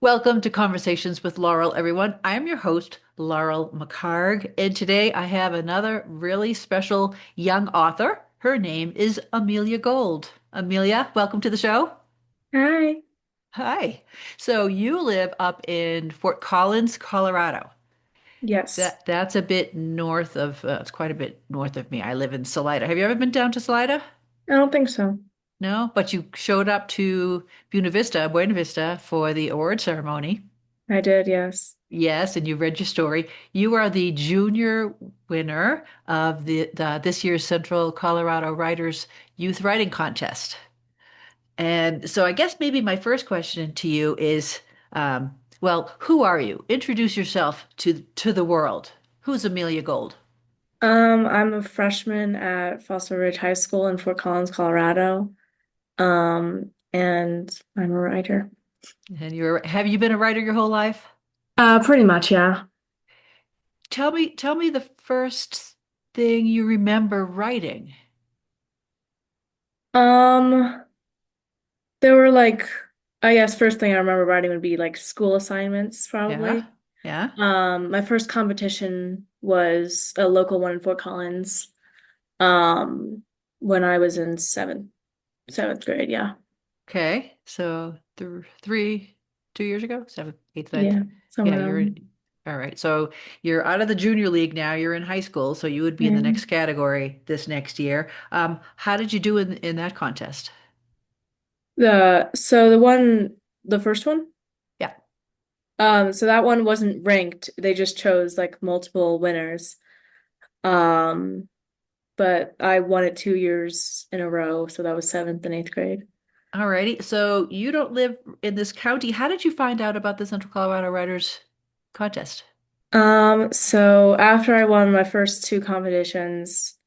Welcome to Conversations with Laurel, everyone. I am your host, Laurel.McChargue, and today I have another really special young author. Her name is Amelia Gold. Amelia, welcome to the show. Hi. Hi. So you live up in Fort Collins, Colorado. Yes. That's a bit north of, it's quite a bit north of me. I live in Salida. Have you ever been down to Salida? I don't think so. No, but you showed up to Buena Vista for the award ceremony. I did, yes. Yes, and you read your story. You are the junior winner of the this year's Central Colorado Writers Youth Writing Contest. And so I guess maybe my first question to you is, well, who are you? Introduce yourself to the world. Who's Amelia Gold? I'm a freshman at Fossil Ridge High School in Fort Collins, Colorado. And I'm a writer. And have you been a writer your whole life? Pretty much, yeah. Tell me the first thing you remember writing. Um, there were like, I guess first thing I remember writing would be like school assignments, Yeah, probably. yeah. My first competition was a local one in Fort Collins. Um, when I was in seventh grade, yeah. Okay, so 2 years ago, seventh, eighth, ninth. Yeah, Yeah, somewhere you're in. around. All right. So you're out of the junior league now. You're in high school, so you would be in the Yeah. next category this next year. How did you do in that contest? The first one, Yeah. so that one wasn't ranked. They just chose like multiple winners. Um, but I won it 2 years in a row, so that was seventh and eighth grade. All righty. So you don't live in this county. How did you find out about the Central Colorado Writers Contest? So after I won my first two competitions,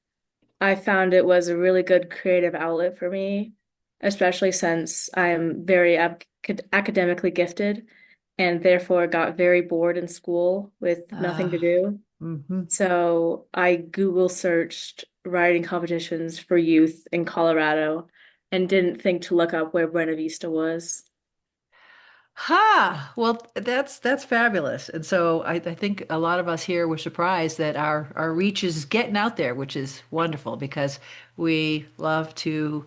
I found it was a really good creative outlet for me, especially since I am very academically gifted and therefore got very bored in school with nothing to Uh, do. mhm. So I Google searched writing competitions for youth in Colorado and didn't think to look up where Buena Vista was. Ha! Well, that's fabulous. And so I think a lot of us here were surprised that our reach is getting out there, which is wonderful because we love to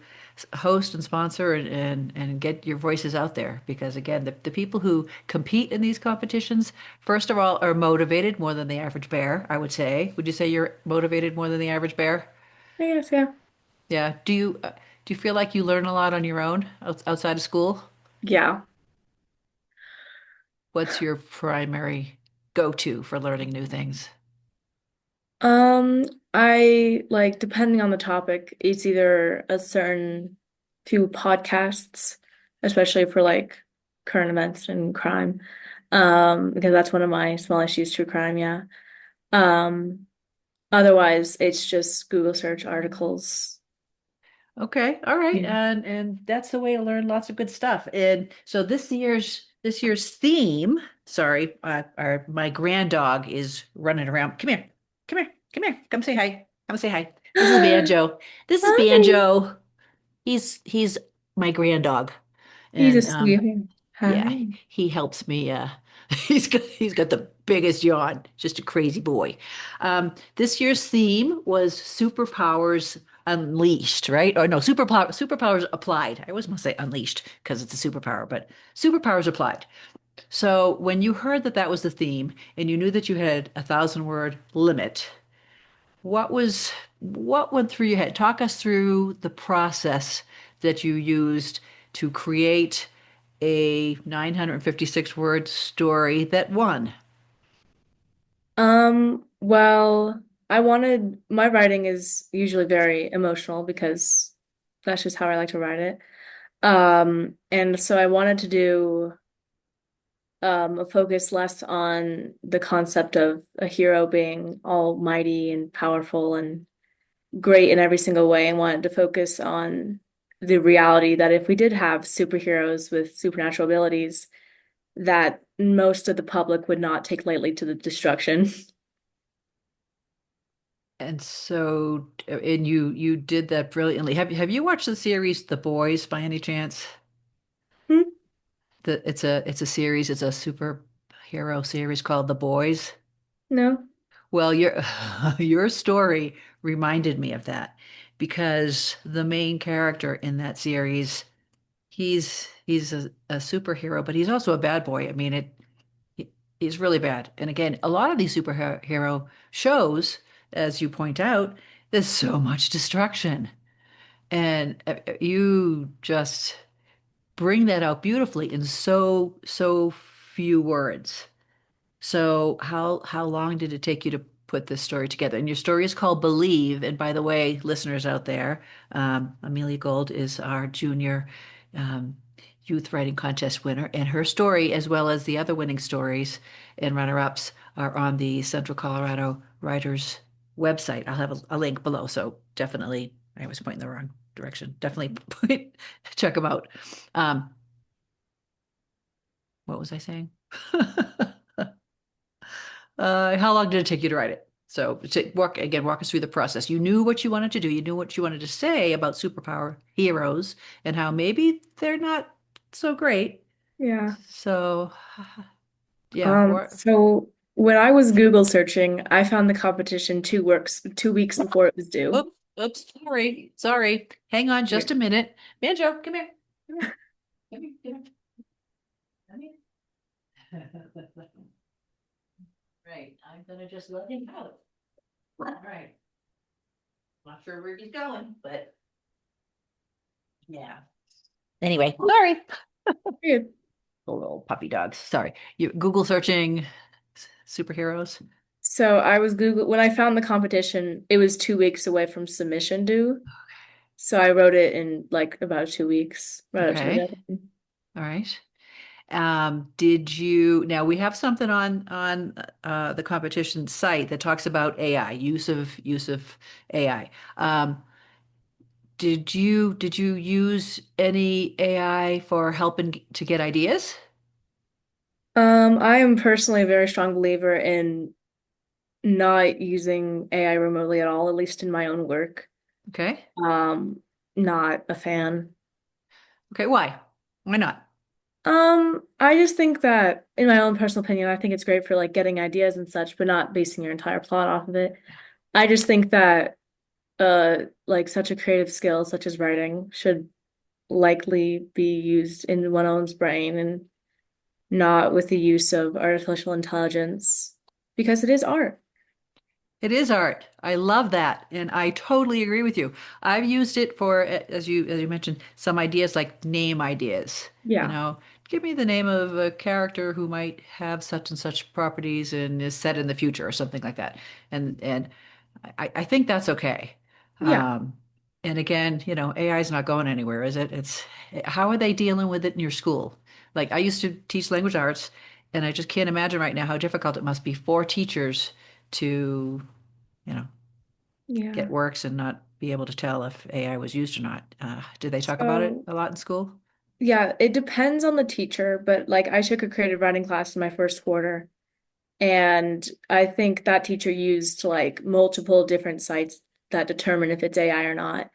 host and sponsor and get your voices out there. Because again, the people who compete in these competitions, first of all, are motivated more than the average bear, I would say. Would you say you're motivated more than the average bear? I guess, yeah. Yeah. Do you feel like you learn a lot on your own outside of school? Yeah. What's your primary go-to for learning new things? Um, I like depending on the topic, it's either a certain few podcasts, especially for like current events and crime. Because that's one of my small issues, true crime, yeah. Um, Otherwise it's just Google search articles. Okay, all right, Yeah. and that's the way to learn lots of good stuff. And so this year's theme, sorry, our my grand dog is running around. Come here, come here, come here, come say hi, come say hi. This is Banjo. This is Hi. Banjo. He's my grand dog, He's a and sweetheart. yeah, Hi. he helps me. He's got the biggest yawn. Just a crazy boy. This year's theme was superpowers unleashed, right? Or no, superpowers applied. I always must say unleashed because it's a superpower, but superpowers applied. So when you heard that that was the theme and you knew that you had 1,000 word limit, what went through your head? Talk us through the process that you used to create a 956 word story that won. Well, my writing is usually very emotional because that's just how I like to write it. And so I wanted to do a focus less on the concept of a hero being almighty and powerful and great in every single way, and wanted to focus on the reality that if we did have superheroes with supernatural abilities, that most of the public would not take lightly to the destruction. And so, and you did that brilliantly. Have you watched the series The Boys by any chance? it's a series. It's a superhero series called The Boys. No? Well, your your story reminded me of that because the main character in that series, he's a superhero, but he's also a bad boy. I mean, he- he's really bad. And again, a lot of these superhero shows, as you point out, there's so much destruction. And you just bring that out beautifully in so few words. So how long did it take you to put this story together? And your story is called Believe. And by the way, listeners out there, Amelia Gold is our junior um, youth writing contest winner, and her story, as well as the other winning stories and runner-ups, are on the Central Colorado Writers website. I'll have a link below, so definitely, I was pointing the wrong direction. Definitely check them out. Um, what was I saying? How long did it take you to write it? So walk us through the process. You knew what you wanted to do. You knew what you wanted to say about superpower heroes and how maybe they're not so great. Yeah. So, yeah. So when I was Google searching, I found the competition 2 weeks before it was due. Oops, oops, sorry. Hang on Okay. just a minute. Banjo, come here. Come here. Come here. Come here. Come here. Right. I'm gonna just let him out. All right. Not sure where he's going, but yeah. Anyway, sorry. Good. Little puppy dogs. Sorry. You Google searching superheroes? So I was Google when I found the competition, it was 2 weeks away from submission due. So I wrote it in like about 2 weeks, right up to the Okay. deadline. All right. Did you now we have something on the competition site that talks about AI, use of AI. Did you use any AI for helping to get ideas? I am personally a very strong believer in not using AI remotely at all, at least in my own work. Okay. Um, Not a fan. Okay, why? Why not? I just think that, in my own personal opinion, I think it's great for like getting ideas and such, but not basing your entire plot off of it. I just think that like such a creative skill such as writing should likely be used in one's own brain and not with the use of artificial intelligence because it is art. It is art. I love that, and I totally agree with you. I've used it for, as you mentioned, some ideas like name ideas. You Yeah. know, give me the name of a character who might have such and such properties and is set in the future or something like that. And I think that's okay. Yeah. Um, and again, AI is not going anywhere, is it? It's how are they dealing with it in your school? Like I used to teach language arts, and I just can't imagine right now how difficult it must be for teachers to, you know, Yeah. get works and not be able to tell if AI was used or not. Did they talk about it So, a lot in school? yeah, it depends on the teacher, but like I took a creative writing class in my first quarter, and I think that teacher used like multiple different sites that determine if it's AI or not.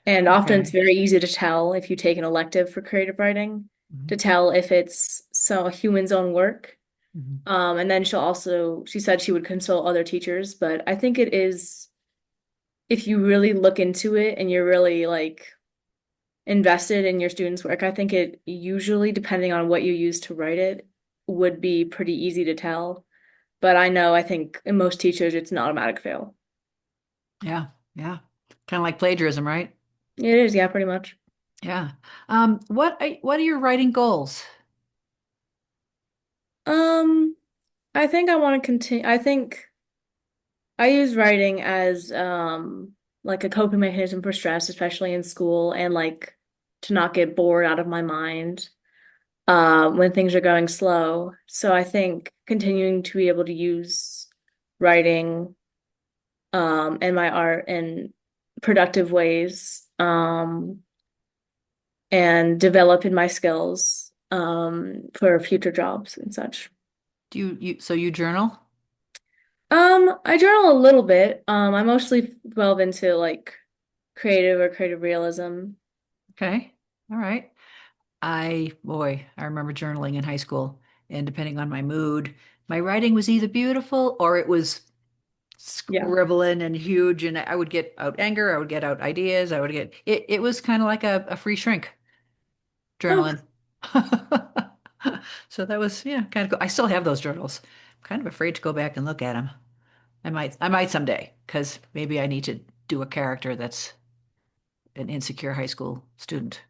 And often it's Okay. very easy to tell if you take an elective for creative writing, Mhm. to tell if it's a human's own work. Mhm. And then she said she would consult other teachers, but I think it is, if you really look into it and you're really like invested in your students' work, I think it usually, depending on what you use to write it, would be pretty easy to tell. But I think in most teachers, it's an automatic fail. Yeah, yeah. Kind of like plagiarism, right? It is, yeah, pretty much. Yeah. What are your writing goals? Um, I think I want to continue. I think I use writing as like a coping mechanism for stress, especially in school, and like to not get bored out of my mind when things are going slow. So I think continuing to be able to use writing and my art in productive ways and develop in my skills for future jobs and such. So you journal? I journal a little bit. I mostly delve into like creative or creative realism. Okay. All right. boy, I remember journaling in high school, and depending on my mood, my writing was either beautiful or it was Yeah. scribbling and huge, and I would get out anger, I would get out ideas, I would get it. It was kind of like a free shrink Oh, journaling. So that was, yeah, kind of cool. I still have those journals. I'm kind of afraid to go back and look at them. I might someday, because maybe I need to do a character that's an insecure high school student.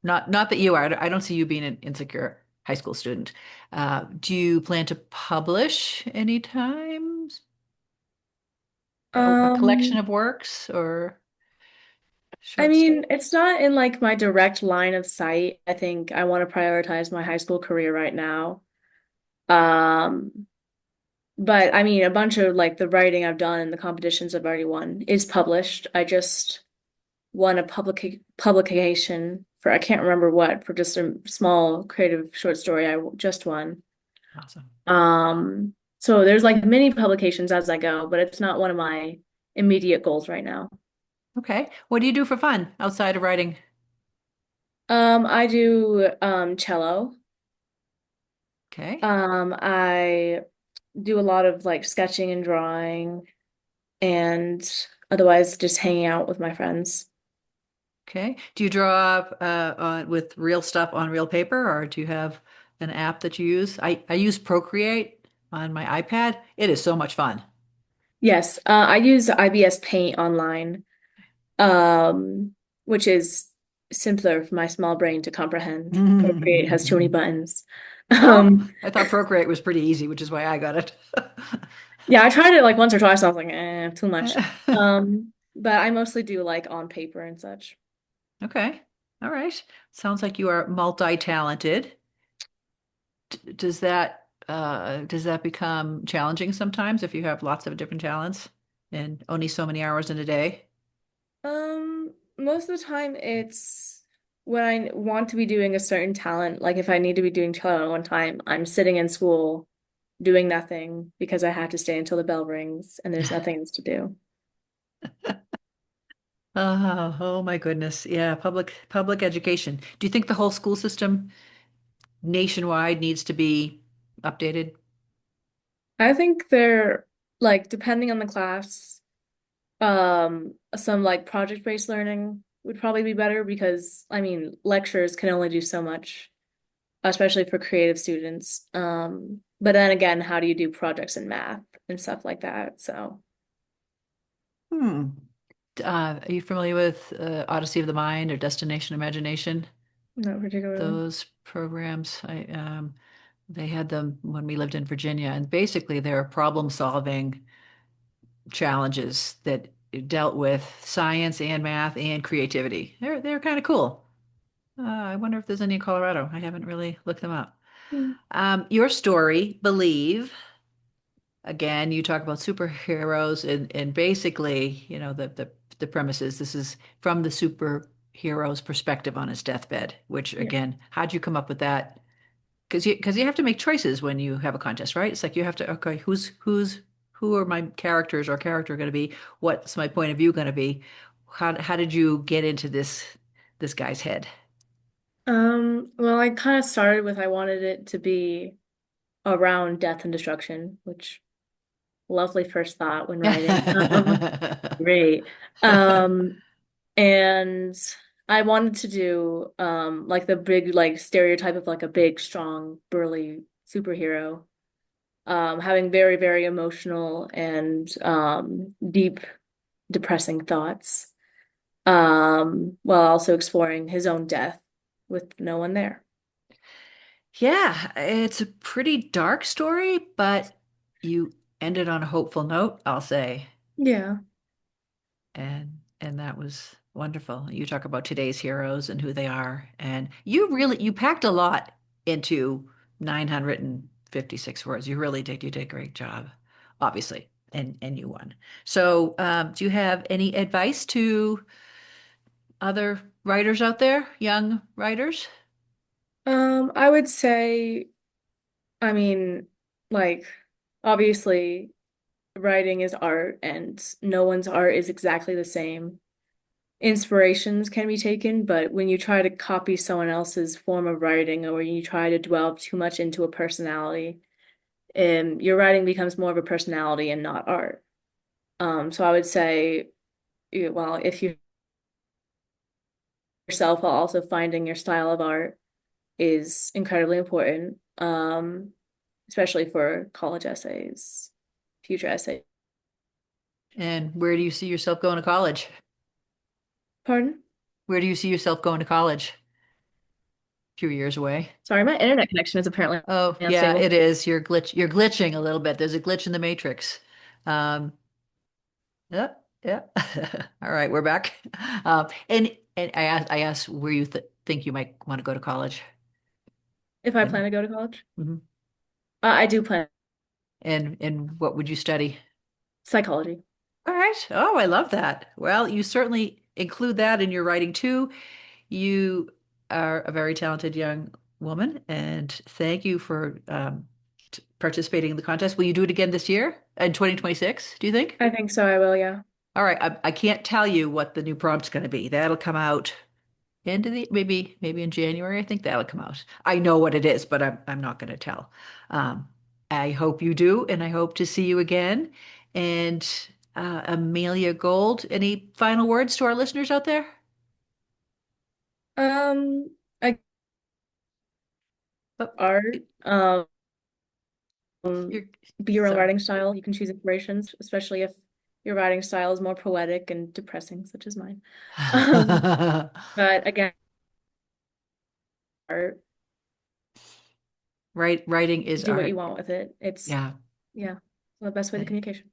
Not that you are. I don't see you being an insecure high school student. Do you plan to publish anytime? A collection um, of works or I short stories? mean, it's not in like my direct line of sight. I think I want to prioritize my high school career right now. Um, but I mean, a bunch of like the writing I've done and the competitions I've already won is published. I just won a publication for I can't remember what for just a small creative short story just won. Awesome. So there's like mini publications as I go, but it's not one of my immediate goals right now. Okay. What do you do for fun outside of writing? I do cello. Okay. I do a lot of like sketching and drawing and otherwise just hanging out with my friends. Okay. Do you draw with real stuff on real paper, or do you have an app that you use? I use Procreate on my iPad. It is so much fun. Yes, I use IBS Paint online, um, which is simpler for my small brain to comprehend. Procreate has too many buttons. Oh, Um, I thought Procreate was pretty easy, which is why I got it. yeah, I tried it like once or twice. I was like, too much. But I mostly do like on paper and such. Okay. All right. Sounds like you are multi-talented. Does that become challenging sometimes if you have lots of different talents and only so many hours in a day? Most of the time it's when I want to be doing a certain talent, like if I need to be doing cello at one time, I'm sitting in school doing nothing because I have to stay until the bell rings and there's nothing else to do. Oh my goodness. Yeah, public education. Do you think the whole school system nationwide needs to be updated? I think they're like depending on the class, some like project-based learning would probably be better because I mean lectures can only do so much, especially for creative students. But then again, how do you do projects in math and stuff like that? So Hmm. Are you familiar with Odyssey of the Mind or Destination Imagination? not particularly. Those programs, they had them when we lived in Virginia, and basically they're problem-solving challenges that dealt with science and math and creativity. They're kind of cool. I wonder if there's any in Colorado. I haven't really looked them up. Hmm. Your story, Believe, again, you talk about superheroes and basically, the premise is this is from the superhero's perspective on his deathbed, which Yeah. again, how'd you come up with that? Because you have to make choices when you have a contest, right? It's like you have to, okay, who are my characters or character going to be? What's my point of view going to be? How did you get into this guy's head? Well, I kind of started with I wanted it to be around death and destruction, which lovely first thought when writing. Great. Um, and I wanted to do like the big like stereotype of like a big, strong, burly superhero, having very, very emotional and deep, depressing thoughts, while also exploring his own death with no one there. Yeah, it's a pretty dark story, but you ended on a hopeful note, I'll say. Yeah. And that was wonderful. You talk about today's heroes and who they are, and you packed a lot into 956 words. You really did. You did a great job, obviously, and you won. So, do you have any advice to other writers out there, young writers? I would say, I mean, like, obviously, writing is art, and no one's art is exactly the same. inspirations can be taken, but when you try to copy someone else's form of writing or when you try to delve too much into a personality, your writing becomes more of a personality and not art. So I would say, well, if you yourself while also finding your style of art is incredibly important, especially for college essays, future essays. And where do you see yourself going to college? Pardon? Where do you see yourself going to college? A few years away. Sorry, my internet connection is apparently Oh, yeah, unstable. it is. You're glitching a little bit. There's a glitch in the matrix. Um, yeah, yeah. All right, we're back. And I asked where you th think you might want to go to college. If I And plan to go to college, mhm. I do plan And what would you study? psychology. All right. Oh, I love that. Well, you certainly include that in your writing too. You are a very talented young woman, and thank you for participating in the contest. Will you do it again this year in 2026, do you think? I think so, I will, yeah. All right. I can't tell you what the new prompt's going to be. That'll come out end of the maybe in January. I think that'll come out. I know what it is, but I'm not going to tell. Um, I hope you do, and I hope to see you again. And Amelia Gold, any final words to our listeners out there? I Oh, art, you're be your own sorry. writing style. You can choose inspirations, especially if your writing style is more poetic and depressing, such as mine. Um, but again, art, Writing is do what you art. want with it. It's, Yeah, yeah, the best way to eh, communication.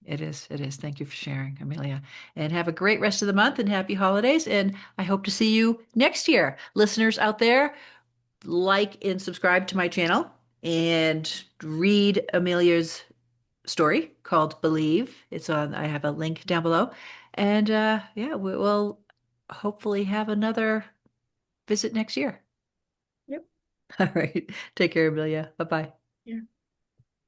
it is. It is. Thank you for sharing, Amelia. And have a great rest of the month and happy holidays. And I hope to see you next year. Listeners out there, like and subscribe to my channel and read Amelia's story called Believe. I have a link down below. And yeah, we will hopefully have another visit next year. Yep. All right. Take care, Amelia. Bye-bye. Yeah.